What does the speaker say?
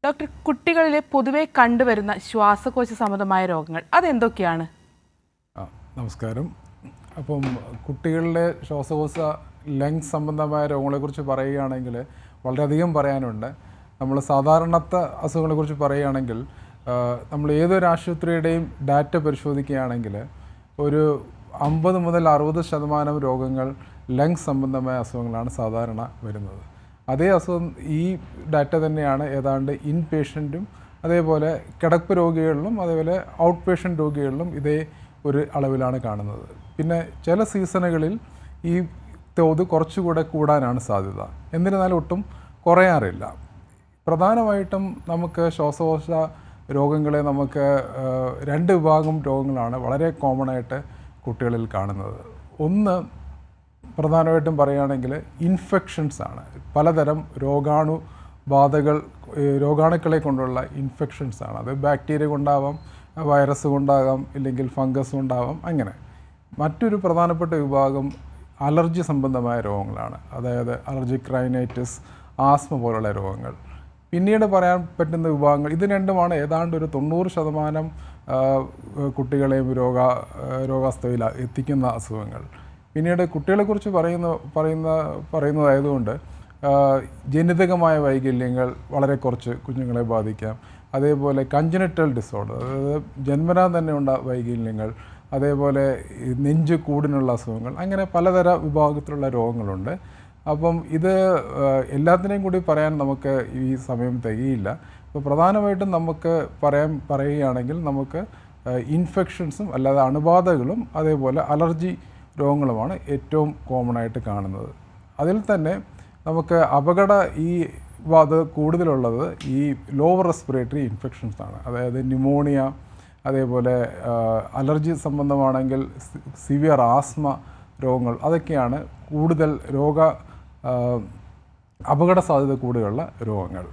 Doctor, കുട്ടികളിലെ പൊതുവെ കണ്ടുവരുന്ന ശ്വാസകോശ സംബന്ധമായ രോഗങ്ങൾ അതെന്തൊക്കെയാണ്? നമസ്കാരം. അപ്പം കുട്ടികളിലെ ശ്വാസകോശ ലങ്സ് സംബന്ധമായ രോഗങ്ങളെക്കുറിച്ച് പറയുകയാണെങ്കിൽ വളരെയധികം പറയാനുണ്ട്. നമ്മൾ സാധാരണത്തെ അസുഖങ്ങളെക്കുറിച്ച് പറയുകയാണെങ്കിൽ നമ്മൾ ഏതൊരു ആശുപത്രിയുടെയും ഡാറ്റ പരിശോധിക്കുകയാണെങ്കിൽ ഒരു 50 മുതൽ 60% രോഗങ്ങൾ ലങ്സ് സംബന്ധമായ അസുഖങ്ങളാണ് സാധാരണ വരുന്നത്. അതേ അസുഖം ഈ ഡാറ്റ തന്നെയാണ് ഏതാണ്ട് ഇൻ പേഷ്യൻറ്റും അതേപോലെ കിടപ്പ് രോഗികളിലും അതേപോലെ ഔട്ട് പേഷ്യൻ്റ് രോഗികളിലും ഇതേ ഒരു അളവിലാണ് കാണുന്നത്. പിന്നെ ചില സീസണുകളിൽ ഈ തോത് കുറച്ചുകൂടെ കൂടാനാണ് സാധ്യത. എന്നിരുന്നാലും ഒട്ടും കുറയാറില്ല. പ്രധാനമായിട്ടും നമുക്ക് ശ്വാസകോശ രോഗങ്ങളെ നമുക്ക് 2 വിഭാഗം രോഗങ്ങളാണ് വളരെ കോമൺ ആയിട്ട് കുട്ടികളിൽ കാണുന്നത്. ഒന്ന് പ്രധാനമായിട്ടും പറയുകയാണെങ്കിൽ ഇൻഫെക്ഷൻസ് ആണ്. പലതരം രോഗാണുക്കളെ കൊണ്ടുള്ള ഇൻഫെക്ഷൻസ് ആണ്. അത് ബാക്ടീരിയ കൊണ്ടാവാം, വൈറസ് കൊണ്ടാകാം, ഇല്ലെങ്കിൽ ഫംഗസ് കൊണ്ടാവാം. അങ്ങനെ മറ്റൊരു പ്രധാനപ്പെട്ട വിഭാഗം അലർജി സംബന്ധമായ രോഗങ്ങളാണ്. അതായത് അലർജിക് റൈനൈറ്റിസ്, ആസ്മ പോലുള്ള രോഗങ്ങൾ. പിന്നീട് പറയാൻ പറ്റുന്ന വിഭാഗങ്ങൾ ഇത് രണ്ടുമാണ് ഏതാണ്ട് ഒരു 90% കുട്ടികളെയും രോഗാവസ്ഥയിൽ എത്തിക്കുന്ന അസുഖങ്ങൾ. പിന്നീട് കുട്ടികളെക്കുറിച്ച് പറയുന്നതായതുകൊണ്ട് ജനിതകമായ വൈകല്യങ്ങൾ വളരെ കുറച്ച് കുഞ്ഞുങ്ങളെ ബാധിക്കാം. അതേപോലെ കൺജനിറ്റൽ ഡിസോർഡർ, അതായത് ജന്മനാ തന്നെ ഉള്ള വൈകല്യങ്ങൾ, അതേപോലെ നെഞ്ച് കൂടിനുള്ള അസുഖങ്ങൾ, അങ്ങനെ പലതര വിഭാഗത്തിലുള്ള രോഗങ്ങളുണ്ട്. അപ്പം ഇത് എല്ലാത്തിനെയും കൂടി പറയാൻ നമുക്ക് ഈ സമയം തികയില്ല. അപ്പോൾ പ്രധാനമായിട്ടും നമുക്ക് പറയുകയാണെങ്കിൽ നമുക്ക് ഇൻഫെക്ഷൻസും അല്ലാതെ അണുബാധകളും അതേപോലെ അലർജി രോഗങ്ങളുമാണ് ഏറ്റവും കോമൺ ആയിട്ട് കാണുന്നത്. അതിൽ തന്നെ നമുക്ക് അത് കൂടുതലുള്ളത് ഈ ലോവർ റെസ്പിറേറ്ററി ഇൻഫെക്ഷൻസ് ആണ്. അതായത് ന്യൂമോണിയ, അതേപോലെ അലർജി സംബന്ധമാണെങ്കിൽ സിവിയർ ആസ്മ രോഗങ്ങൾ, അതൊക്കെയാണ് കൂടുതൽ അപകട സാധ്യത കൂടുതലുള്ള രോഗങ്ങൾ.